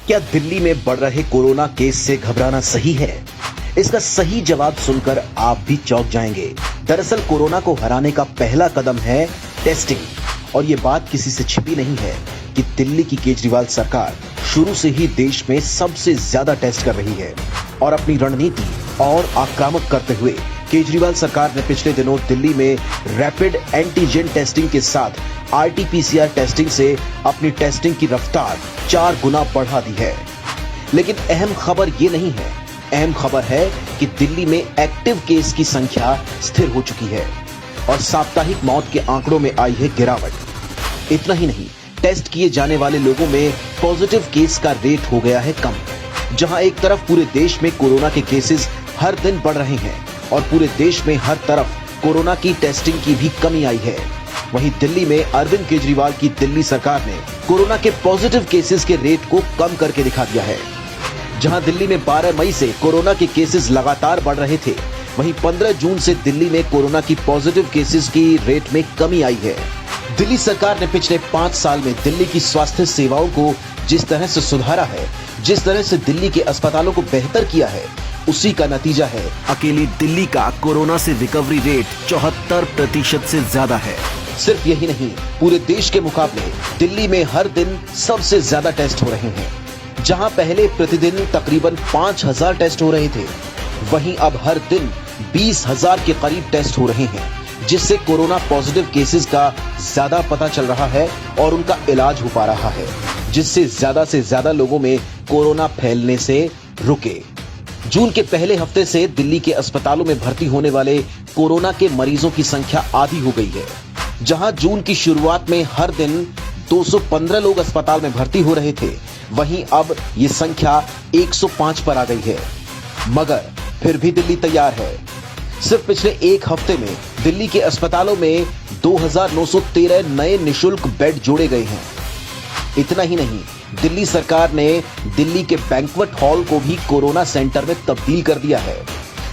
क्या दिल्ली में बढ़ रहे कोरोना केस से घबराना सही है? इसका सही जवाब सुनकर आप भी चौंक जाएंगे। दरअसल कोरोना को हराने का पहला कदम है टेस्टिंग। और ये बात किसी से छिपी नहीं है कि दिल्ली की केजरीवाल सरकार शुरू से ही देश में सबसे ज्यादा टेस्ट कर रही है। और अपनी रणनीति और आक्रामक करते हुए केजरीवाल सरकार ने पिछले दिनों दिल्ली में रैपिड एंटीजन टेस्टिंग के साथ आरटी-पीसीआर टेस्टिंग से अपनी टेस्टिंग की रफ्तार 4 गुना बढ़ा दी है। लेकिन अहम खबर ये नहीं है। अहम खबर है कि दिल्ली में एक्टिव केस की संख्या स्थिर हो चुकी है और साप्ताहिक मौत के आंकड़ों में आई है गिरावट। इतना ही नहीं, टेस्ट किए जाने वाले लोगों में पॉजिटिव केस का रेट हो गया है कम। जहां एक तरफ पूरे देश में कोरोना के केसेस हर दिन बढ़ रहे हैं और पूरे देश में हर तरफ कोरोना की टेस्टिंग की भी कमी आई है, वहीं दिल्ली में अरविंद केजरीवाल की दिल्ली सरकार ने कोरोना के पॉजिटिव केसेस के रेट को कम करके दिखा दिया है। जहां दिल्ली में 12 मई से कोरोना के केसेस लगातार बढ़ रहे थे, वहीं 15 जून से दिल्ली में कोरोना की पॉजिटिव केसेस की रेट में कमी आई है। दिल्ली सरकार ने पिछले 5 साल में दिल्ली की स्वास्थ्य सेवाओं को जिस तरह से सुधारा है, जिस तरह से दिल्ली के अस्पतालों को बेहतर किया है, उसी का नतीजा है अकेली दिल्ली का कोरोना से रिकवरी रेट 74% से ज्यादा है। सिर्फ यही नहीं, पूरे देश के मुकाबले दिल्ली में हर दिन सबसे ज्यादा टेस्ट हो रहे हैं। जहां पहले प्रतिदिन तकरीबन 5000 टेस्ट हो रहे थे, वहीं अब हर दिन 20,000 के करीब टेस्ट हो रहे हैं, जिससे कोरोना पॉजिटिव केसेस का ज्यादा पता चल रहा है और उनका इलाज हो पा रहा है, जिससे ज्यादा लोगों में कोरोना फैलने से रुके। जून के पहले हफ्ते से दिल्ली के अस्पतालों में भर्ती होने वाले कोरोना के मरीजों की संख्या आधी हो गई है। जहां जून की शुरुआत में हर दिन 215 लोग अस्पताल में भर्ती हो रहे थे, वहीं अब ये संख्या 105 पर आ गई है। मगर फिर भी दिल्ली तैयार है। सिर्फ पिछले एक हफ्ते में दिल्ली के अस्पतालों में 2913 नए निशुल्क बेड जोड़े गए हैं। इतना ही नहीं, दिल्ली सरकार ने दिल्ली के बैंक्वेट हॉल को भी कोरोना सेंटर में तब्दील कर दिया है,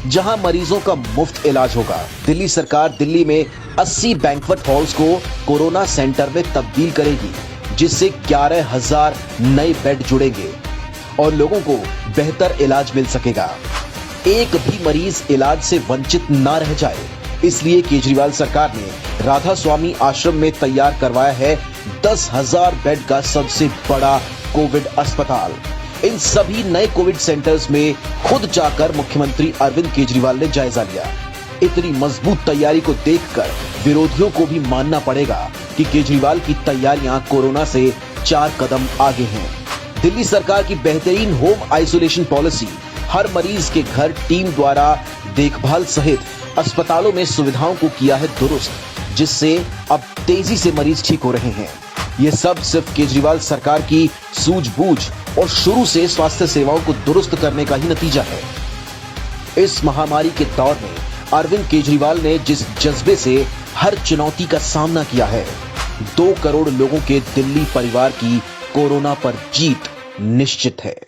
जहां मरीजों का मुफ्त इलाज होगा। दिल्ली सरकार दिल्ली में 80 बैंक्वेट हॉल्स को कोरोना सेंटर में तब्दील करेगी, जिससे 11,000 नए बेड जुड़ेंगे और लोगों को बेहतर इलाज मिल सकेगा। एक भी मरीज इलाज से वंचित ना रह जाए, इसलिए केजरीवाल सरकार ने राधा स्वामी आश्रम में तैयार करवाया है 10,000 बेड का सबसे बड़ा कोविड अस्पताल। इन सभी नए कोविड सेंटर्स में खुद जाकर मुख्यमंत्री अरविंद केजरीवाल ने जायजा लिया। इतनी मजबूत तैयारी को देखकर विरोधियों को भी मानना पड़ेगा कि केजरीवाल की तैयारियां कोरोना से 4 कदम आगे हैं। दिल्ली सरकार की बेहतरीन होम आइसोलेशन पॉलिसी, हर मरीज के घर टीम द्वारा देखभाल सहित अस्पतालों में सुविधाओं को किया है दुरुस्त, जिससे अब तेजी से मरीज ठीक हो रहे हैं। ये सब सिर्फ केजरीवाल सरकार की सूझबूझ और शुरू से स्वास्थ्य सेवाओं को दुरुस्त करने का ही नतीजा है। इस महामारी के दौर में अरविंद केजरीवाल ने जिस जज्बे से हर चुनौती का सामना किया है, 2 करोड़ लोगों के दिल्ली परिवार की कोरोना पर जीत निश्चित है।